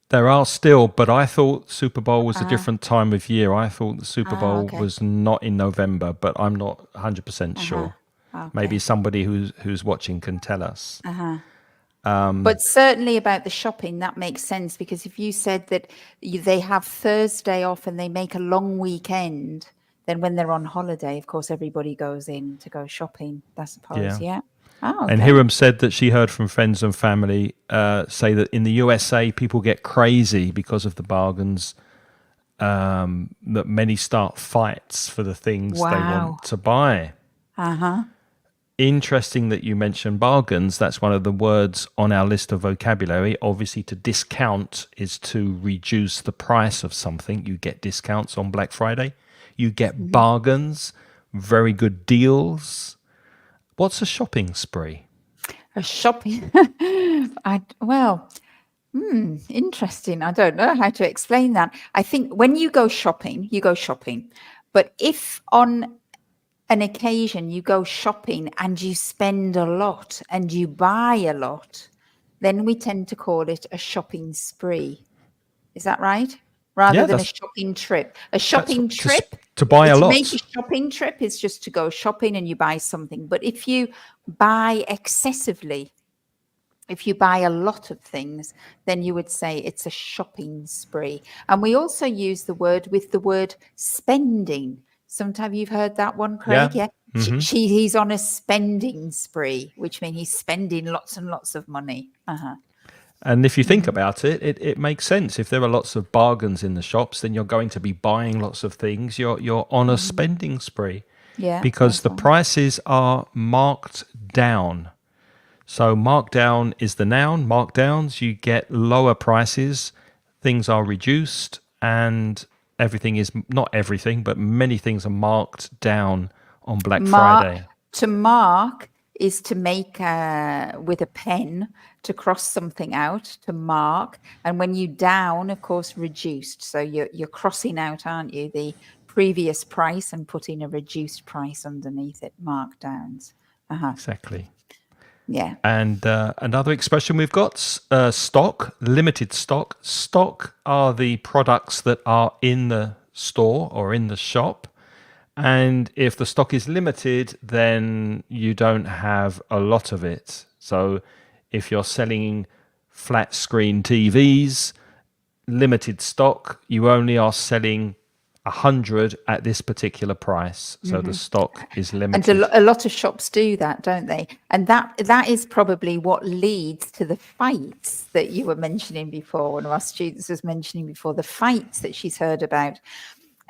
There are still, but I thought Super Bowl was a different time of year. I thought the Super Bowl Okay. was not in November, but I'm not 100% sure. Okay. Maybe somebody who's watching can tell us. But certainly about the shopping, that makes sense, because if you said that they have Thursday off and they make a long weekend, then when they're on holiday, of course, everybody goes in to go shopping, I suppose. Yeah. Oh, And okay. Hiram said that she heard from friends and family say that in the USA, people get crazy because of the bargains, that many start fights for the things they Wow. want to buy. Interesting that you mentioned bargains. That's one of the words on our list of vocabulary. Obviously, to discount is to reduce the price of something. You get discounts on Black Friday. You get bargains, very good deals. What's a shopping spree? A shopping. Interesting. I don't know how to explain that. I think when you go shopping, you go shopping. But if on an occasion you go shopping and you spend a lot and you buy a lot, then we tend to call it a shopping spree. Is that right? Rather than a shopping trip. A shopping trip, to buy a to lot. make a shopping trip is just to go shopping and you buy something. But if you buy excessively, if you buy a lot of things, then you would say it's a shopping spree. And we also use the word with the word spending. Sometimes you've heard that one, Craig. Yeah. He's on a spending spree, which means he's spending lots and lots of money. And if you think about it, it makes sense. If there are lots of bargains in the shops, then you're going to be buying lots of things. You're on a spending spree. Yeah. Because the prices are marked down. So markdown is the noun. Markdowns, you get lower prices. Things are reduced, and everything is, not everything, but many things are marked down on Black Friday. To mark is to make with a pen, to cross something out, to mark. And when you down, of course, reduced. So you're crossing out, aren't you, the previous price and putting a reduced price underneath it, markdowns. Exactly. Yeah. And another expression we've got, stock, limited stock. Stock are the products that are in the store or in the shop. And if the stock is limited, then you don't have a lot of it. So if you're selling flat screen TVs, limited stock, you only are selling 100 at this particular price. So the stock is limited. And a lot of shops do that, don't they? And that is probably what leads to the fights that you were mentioning before. One of our students was mentioning before, the fights that she's heard about.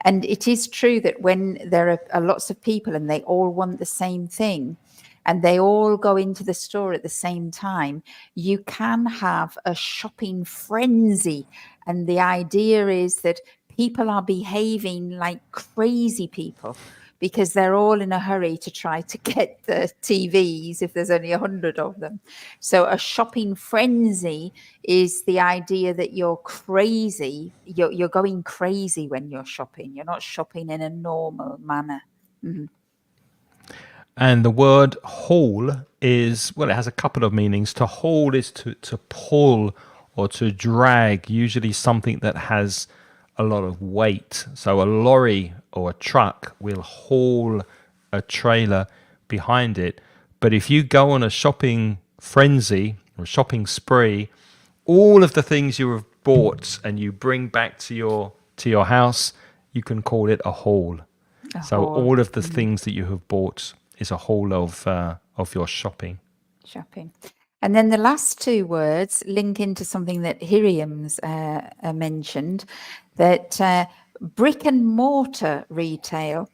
And it is true that when there are lots of people and they all want the same thing, and they all go into the store at the same time, you can have a shopping frenzy. And the idea is that people are behaving like crazy people because they're all in a hurry to try to get the TVs if there's only 100 of them. So a shopping frenzy is the idea that you're crazy, you're going crazy when you're shopping. You're not shopping in a normal manner. And the word haul is, well, it has a couple of meanings. To haul is to pull or to drag, usually something that has a lot of weight. So a lorry or a truck will haul a trailer behind it. But if you go on a shopping frenzy or shopping spree, all of the things you have bought and you bring back to your house, you can call it a haul. So haul. all of the things that you have bought is a haul of your shopping. And then the last two words link into something that Hiriam's mentioned, that brick and mortar retail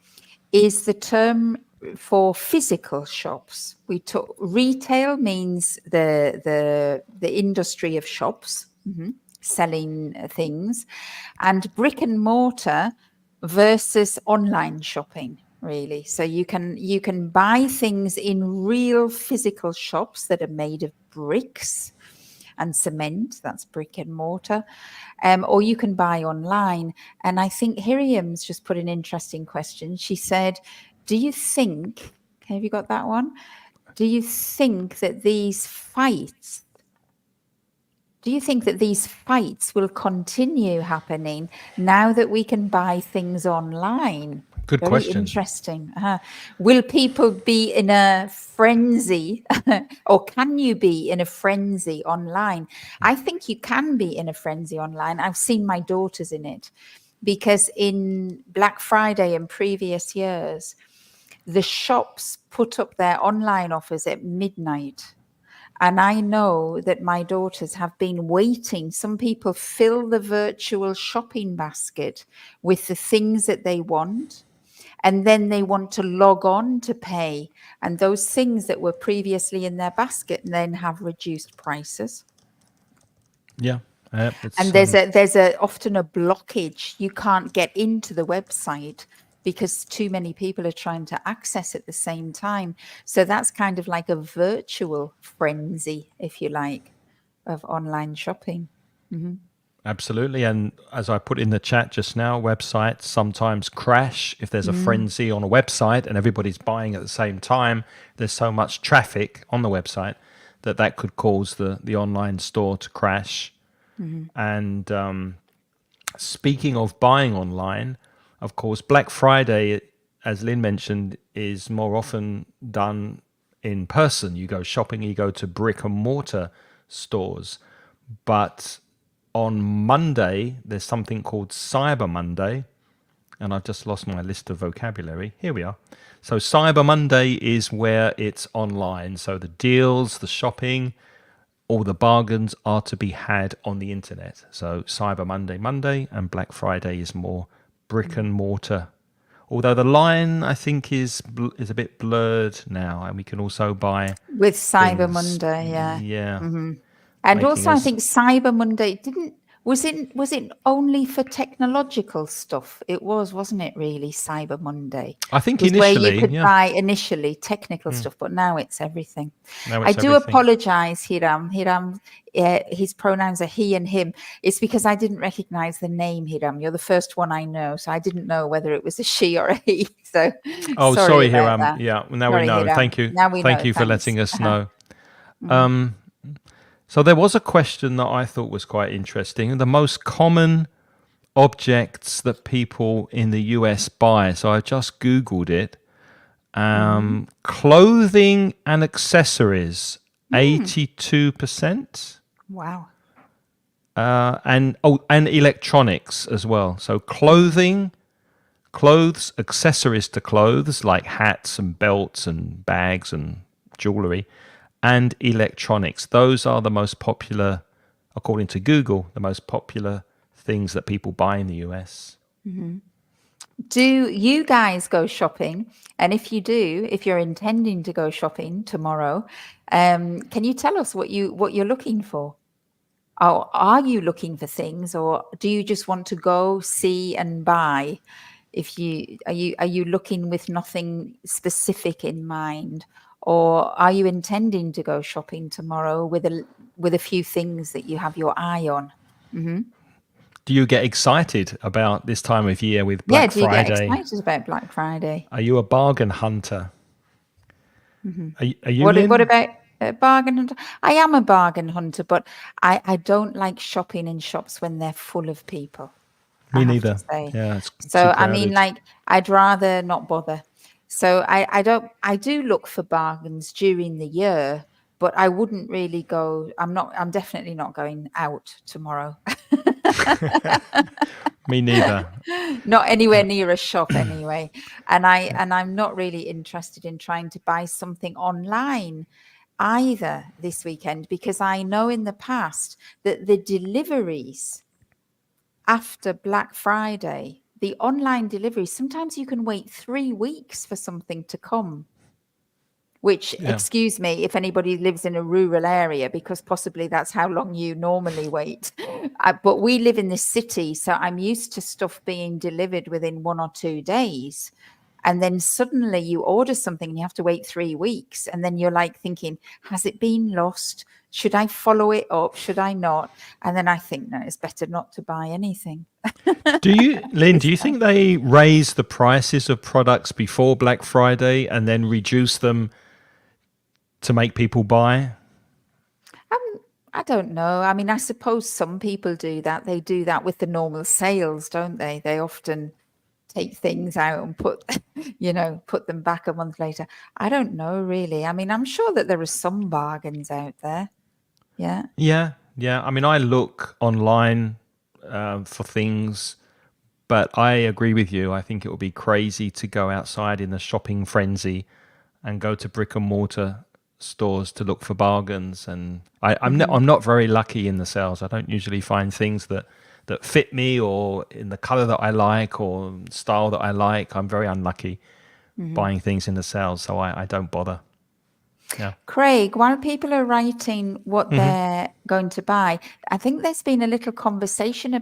is the term for physical shops. Retail means the industry of shops, selling things, and brick and mortar versus online shopping. Really, so you can buy things in real physical shops that are made of bricks and cement. That's brick and mortar, or you can buy online. And I think Hiriam's just put an interesting question. She said, "Do you think? Have you got that one? Do you think that these fights?" Do you think that these fights will continue happening now that we can buy things online? Good Very question. interesting. Will people be in a frenzy or can you be in a frenzy online? I think you can be in a frenzy online. I've seen my daughters in it because in Black Friday and previous years, the shops put up their online offers at midnight. And I know that my daughters have been waiting. Some people fill the virtual shopping basket with the things that they want, and then they want to log on to pay. And those things that were previously in their basket then have reduced prices. Yeah. And there's often a blockage. You can't get into the website because too many people are trying to access at the same time. So that's kind of like a virtual frenzy, if you like, of online shopping. Absolutely. And as I put in the chat just now, websites sometimes crash if there's a frenzy on a website and everybody's buying at the same time. There's so much traffic on the website that could cause the online store to crash. And speaking of buying online, of course, Black Friday, as Lynn mentioned, is more often done in person. You go shopping, you go to brick and mortar stores. But on Monday, there's something called Cyber Monday. And I've just lost my list of vocabulary. Here we are. So Cyber Monday is where it's online. So the deals, the shopping, all the bargains are to be had on the internet. So Cyber Monday, and Black Friday is more brick and mortar. Although the line, I think, is a bit blurred now, and we can also buy with Cyber things. Monday, yeah. Yeah. And also, I think Cyber Monday was it only for technological stuff? It wasn't it really, Cyber Monday? I think It was initially, where you could yeah. buy initially technical stuff, but now it's everything. Now I it's do everything. apologize, Hiram. His pronouns are he and him. It's because I didn't recognize the name, Hiram. You're the first one I know, so I didn't know whether it was a she or a he. So Oh, sorry, about Hiram. that. Yeah, now Sorry, we know. Hiram. Thank you. Now we Thank know. you for Thanks. letting us know. So there was a question that I thought was quite interesting. The most common objects that people in the US buy. So I just Googled it. Clothing and accessories, 82%. Wow. And electronics as well. So clothes, accessories to clothes like hats and belts and bags and jewelry, and electronics. Those are the most popular, according to Google, the most popular things that people buy in the US. Do you guys go shopping? And if you do, if you're intending to go shopping tomorrow, can you tell us what you're looking for? Or are you looking for things, or do you just want to go see and buy? If you are you looking with nothing specific in mind, or are you intending to go shopping tomorrow with a few things that you have your eye on? Do you get excited about this time of year with Yeah, Black do you get Friday? excited about Black Friday? Are you a bargain hunter? Are you, What Lynn? about bargain hunter? I am a bargain hunter, but I don't like shopping in shops when they're full of people, I Me have to neither. say. Yeah, it's too So I mean, crowded. like, I'd rather not bother. So I do look for bargains during the year, but I wouldn't really go. I'm definitely not going out tomorrow. Me neither. Not anywhere near a shop anyway. And I'm not really interested in trying to buy something online either this weekend, because I know in the past that the deliveries after Black Friday, the online delivery, sometimes you can wait 3 weeks for something to come. Which, Yeah. excuse me, if anybody lives in a rural area, because possibly that's how long you normally wait. But we live in the city, so I'm used to stuff being delivered within 1 or 2 days. And then suddenly you order something and you have to wait 3 weeks. And then you're like thinking, has it been lost? Should I follow it up? Should I not? And then I think, no, it's better not to buy anything. Lynn, do This you time. think they raise the prices of products before Black Friday and then reduce them to make people buy? I don't know. I mean, I suppose some people do that. They do that with the normal sales, don't they? They often take things out and put them back a month later. I don't know really. I mean, I'm sure that there are some bargains out there. Yeah. Yeah, yeah. I mean, I look online for things, but I agree with you. I think it would be crazy to go outside in a shopping frenzy and go to brick and mortar stores to look for bargains. And I'm not very lucky in the sales. I don't usually find things that fit me or in the color that I like or style that I like. I'm very unlucky buying things in the sales, so I don't bother. Yeah. Craig, while people are writing what they're going to buy, I think there's been a little conversation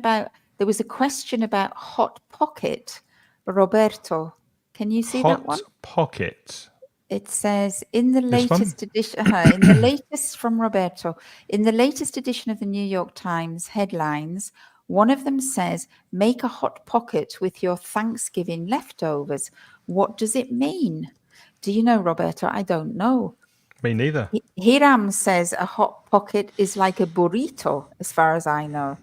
there was a question about Hot Pocket. Roberto, can you see that Hot one? Pocket. It says in the This one? latest edition, in the latest from Roberto, in the latest edition of the New York Times headlines, one of them says, make a hot pocket with your Thanksgiving leftovers. What does it mean? Do you know, Roberto? I don't know. Me neither. Hiram says a hot pocket is like a burrito, as far as I know.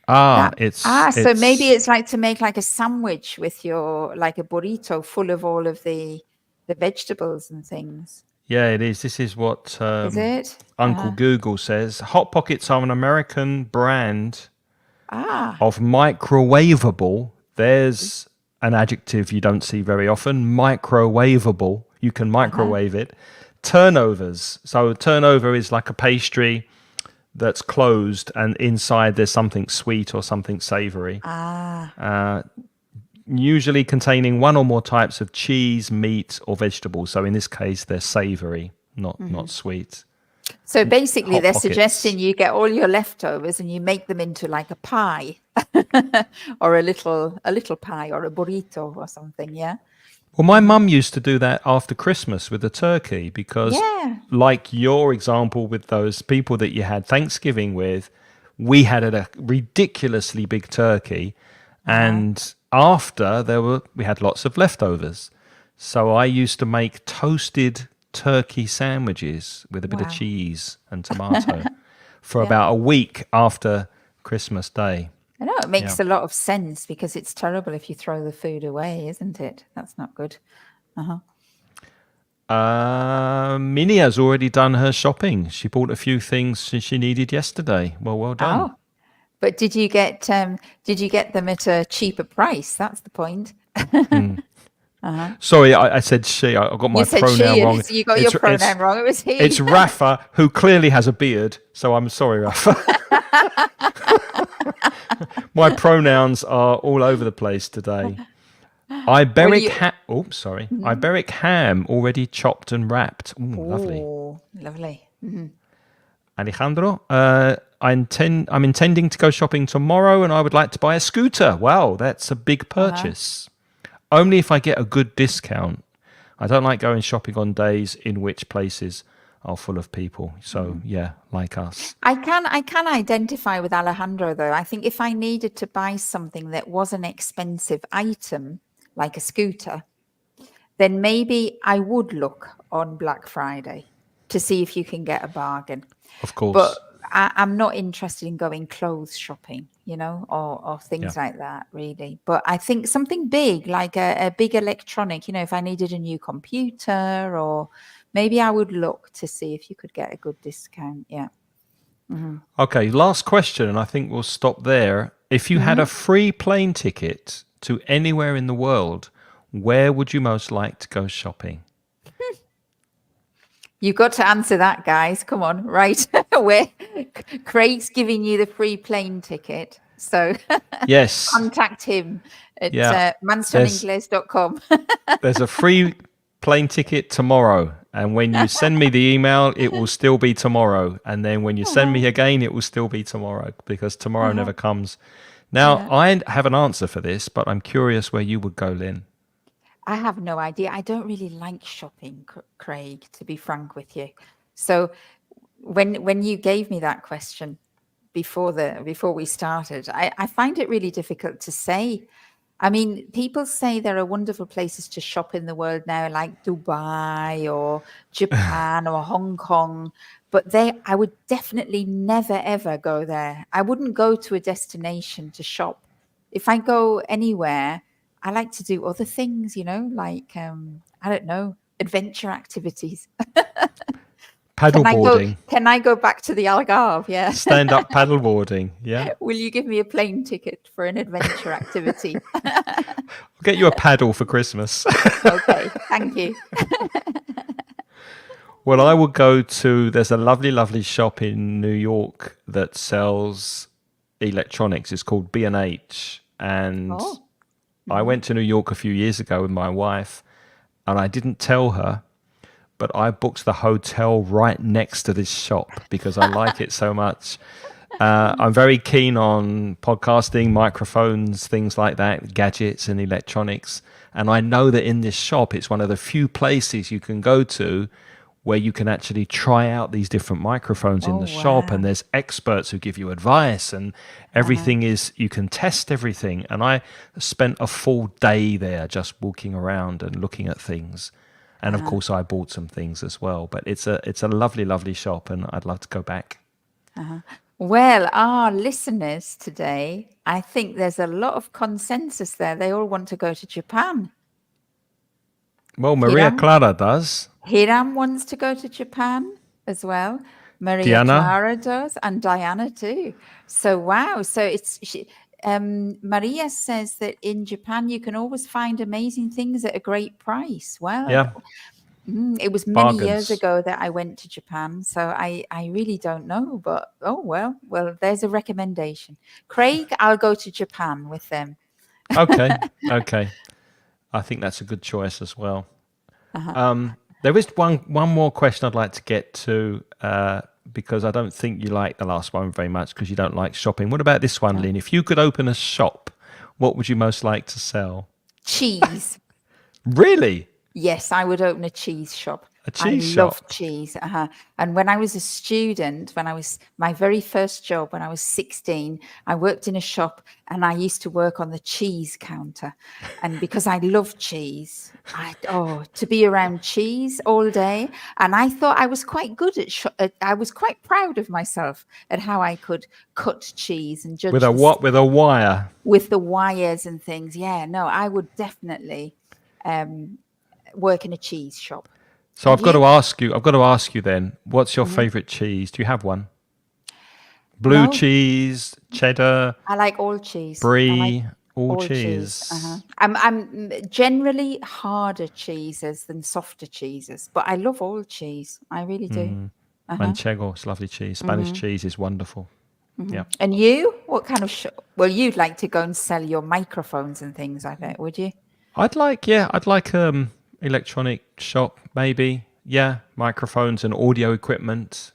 Ah, So maybe it's it's like to make like a sandwich with like a burrito full of all of the vegetables and things. yeah, it is. This is what Is it? Uncle Google says. Hot Pockets are an American brand Ah, of microwavable. There's an adjective you don't see very often. Microwavable. You can microwave it. Turnovers. So turnover is like a pastry that's closed, and inside there's something sweet or something savory. Usually containing one or more types of cheese, meat, or vegetables. So in this case, they're savory, not sweet. so basically Hot they're Pockets. suggesting you get all your leftovers and you make them into like a pie or a little pie or a burrito or something. Yeah. Well, my mum used to do that after Christmas with the turkey because, Yeah. like your example with those people that you had Thanksgiving with, we had a ridiculously big turkey, and after we had lots of leftovers. So I used to make toasted turkey sandwiches with a bit of Wow. cheese and tomato for Yeah. about a week after Christmas Day. I know it makes a lot of sense because it's terrible if you throw the food away, isn't it? That's not good. Minnie has already done her shopping. She bought a few things she needed yesterday. Well done. Oh, but did you get them at a cheaper price? That's the point. Sorry, I said she. I got my You said pronoun she, wrong. and so you got your pronoun wrong. It was he. It's Rafa, who clearly has a beard. So I'm sorry, Rafa. My pronouns are all over the place today. Well, Iberic you. ham. Oh, sorry. Iberic ham already chopped and wrapped. Ooh, lovely. Oh, lovely. Alejandro, I'm intending to go shopping tomorrow, and I would like to buy a scooter. Wow, that's a big purchase. Only if I get a good discount. I don't like going shopping on days in which places are full of people. So yeah, like us. I can identify with Alejandro though. I think if I needed to buy something that was an expensive item, like a scooter, then maybe I would look on Black Friday to see if you can get a bargain. Of But course. I'm not interested in going clothes shopping, or Yeah. things like that, really. But I think something big, like a big electronic, if I needed a new computer, or maybe I would look to see if you could get a good discount. Yeah. Okay, last question, and I think we'll stop there. If you had a free plane ticket to anywhere in the world, where would you most like to go shopping? You've got to answer that, guys. Come on, right? Where Craig's giving you the free plane ticket. So Yes. contact him at Yeah. mansoningles.com. There's a free plane ticket tomorrow. And when you send me the email, it will still be tomorrow. And then when you send me again, it will still be tomorrow because tomorrow never comes. Now, I have an answer for this, but I'm curious where you would go, Lynn. I have no idea. I don't really like shopping, Craig, to be frank with you. So when you gave me that question before we started, I find it really difficult to say. I mean, people say there are wonderful places to shop in the world now, like Dubai or Japan or Hong Kong, but I would definitely never ever go there. I wouldn't go to a destination to shop. If I go anywhere, I like to do other things, like I don't know, adventure activities. Paddleboarding, Can I go back to the Algarve? Yeah. stand up paddleboarding. Yeah. Will you give me a plane ticket for an adventure activity? I'll get you a paddle for Christmas. Okay, thank you. Well, I will go to, there's a lovely, lovely shop in New York that sells electronics. It's called B&H. And Oh, I went to New York a few years ago with my wife, and I didn't tell her, but I booked the hotel right next to this shop because I like it so much. I'm very keen on podcasting, microphones, things like that, gadgets and electronics. And I know that in this shop, it's one of the few places you can go to where you can actually try out these different microphones in the shop, and there's experts who give you advice, and everything is, you can test everything. And I spent a full day there just walking around and looking at things. And of course I bought some things as well, but it's a lovely, lovely shop, and I'd love to go back. well, our listeners today, I think there's a lot of consensus there. They all want to go to Japan. Well, Maria Hiram? Clara does. Hiram wants to go to Japan as well. Maria Diana? Clara does, and Diana too. So wow. So Maria says that in Japan you can always find amazing things at a great price. Well, Yeah. it was many years Bargains. ago that I went to Japan, so I really don't know. But oh well, there's a recommendation. Craig, I'll go to Japan with them. Okay. Okay. I think that's a good choice as well. There is one more question I'd like to get to because I don't think you like the last one very much because you don't like shopping. What about this one, Lynn? If you could open a shop, what would you most like to sell? Cheese. Really? Yes, I would open a cheese shop. A cheese I shop? love cheese. And when I was a student, my very first job, when I was 16, I worked in a shop and I used to work on the cheese counter. And because I love cheese, to be around cheese all day. And I thought I was quite good I was quite proud of myself at how I could cut cheese and judge With a what? With a wire? with the wires and things. Yeah, no, I would definitely work in a cheese shop. So And I've got you? to ask you then, what's your favorite cheese? Do you have one? Blue No, cheese, cheddar, I like all cheese. I like brie, all all cheese. cheese. I'm generally harder cheeses than softer cheeses, but I love all cheese. I really do. Manchego, it's lovely cheese. Spanish cheese is wonderful. Yeah. And you? What kind of shop? Well, you'd like to go and sell your microphones and things like that, would you? I'd like electronic shop maybe. Yeah, microphones and audio equipment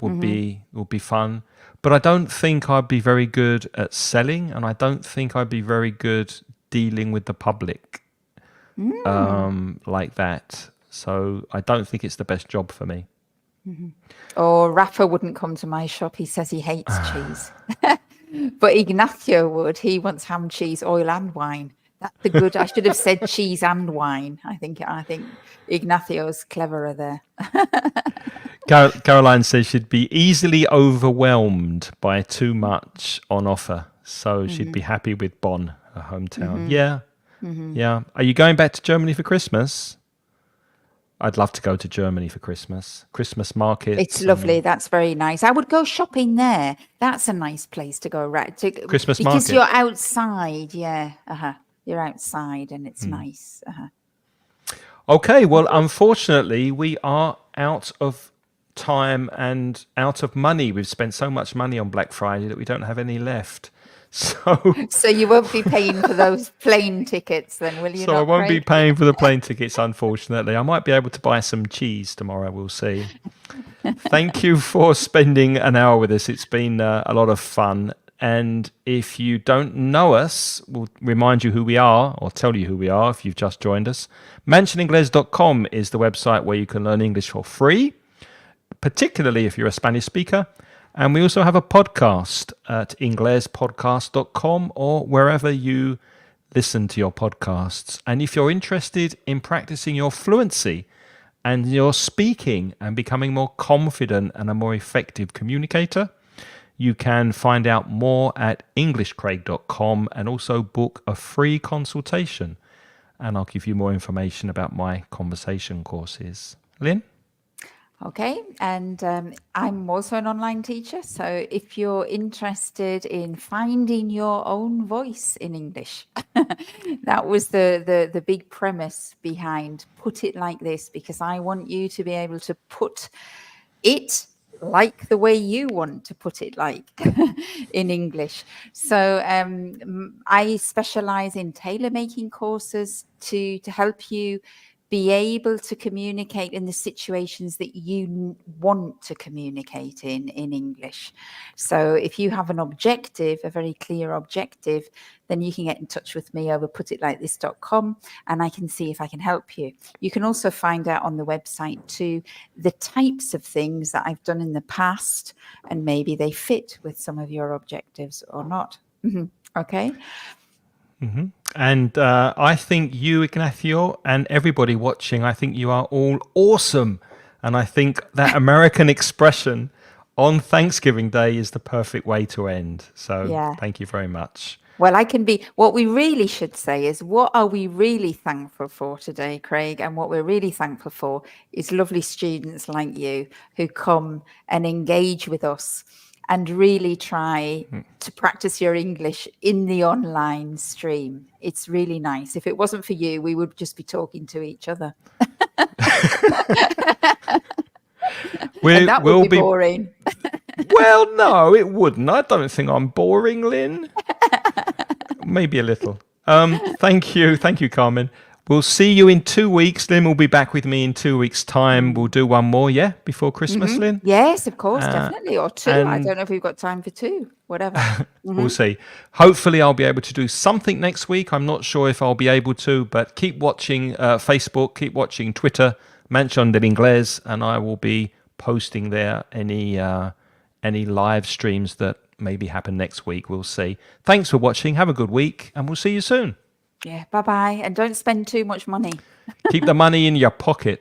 would be fun. But I don't think I'd be very good at selling, and I don't think I'd be very good dealing with the public like that. So I don't think it's the best job for me. Or Rafa wouldn't come to my shop. He says he hates cheese. But Ignacio would. He wants ham, cheese, oil, and wine. That's the good. I should have said cheese and wine. I think Ignacio's cleverer there. Caroline says she'd be easily overwhelmed by too much on offer. So she'd be happy with Bonn, her hometown. Yeah. Yeah. Are you going back to Germany for Christmas? I'd love to go to Germany for Christmas. Christmas markets. It's lovely. That's very nice. I would go shopping there. That's a nice place to go. Right. Christmas because market. you're outside. Yeah. You're outside and it's nice. Okay. Well, unfortunately, we are out of time and out of money. We've spent so much money on Black Friday that we don't have any left. So you won't be paying for those plane tickets then, will you? So not, I won't be Craig? paying for the plane tickets, unfortunately. I might be able to buy some cheese tomorrow. We'll see. Thank you for spending an hour with us. It's been a lot of fun. And if you don't know us, we'll remind you who we are or tell you who we are if you've just joined us. Mansioningles.com is the website where you can learn English for free, particularly if you're a Spanish speaker. And we also have a podcast at inglespodcast.com or wherever you listen to your podcasts. And if you're interested in practicing your fluency and your speaking and becoming more confident and a more effective communicator, you can find out more at englishcraig.com and also book a free consultation. And I'll give you more information about my conversation courses. Lynn? Okay, and I'm also an online teacher. So if you're interested in finding your own voice in English, that was the big premise behind Put It Like This, because I want you to be able to put it like the way you want to put it like in English. So I specialize in tailor making courses to help you be able to communicate in the situations that you want to communicate in English. So if you have an objective, a very clear objective, then you can get in touch with me over putitlikethis.com and I can see if I can help you. You can also find out on the website too the types of things that I've done in the past and maybe they fit with some of your objectives or not. Okay. And I think you, Ignacio, and everybody watching, I think you are all awesome. And I think that American expression on Thanksgiving Day is the perfect way to end. So Thank you very much. Well, what we really should say is, what are we really thankful for today, Craig? And what we're really thankful for is lovely students like you who come and engage with us and really try to practice your English in the online stream. It's really nice. If it wasn't for you, we would just be talking to each other. And that would be boring. Well, no, it wouldn't. I don't think I'm boring, Lynn. Maybe a little. Thank you. Thank you, Carmen. We'll see you in 2 weeks. Lynn will be back with me in 2 weeks' time. We'll do one more, before Christmas, Lynn? Yes, of course, definitely. Or two. I don't know if we've got time for two. Whatever. We'll see. Hopefully, I'll be able to do something next week. I'm not sure if I'll be able to, but keep watching Facebook, keep watching Twitter, Mansion del Inglés, and I will be posting there any live streams that maybe happen next week. We'll see. Thanks for watching. Have a good week, and we'll see you soon. Yeah, bye-bye. And don't spend too much money. Keep the money in your pocket.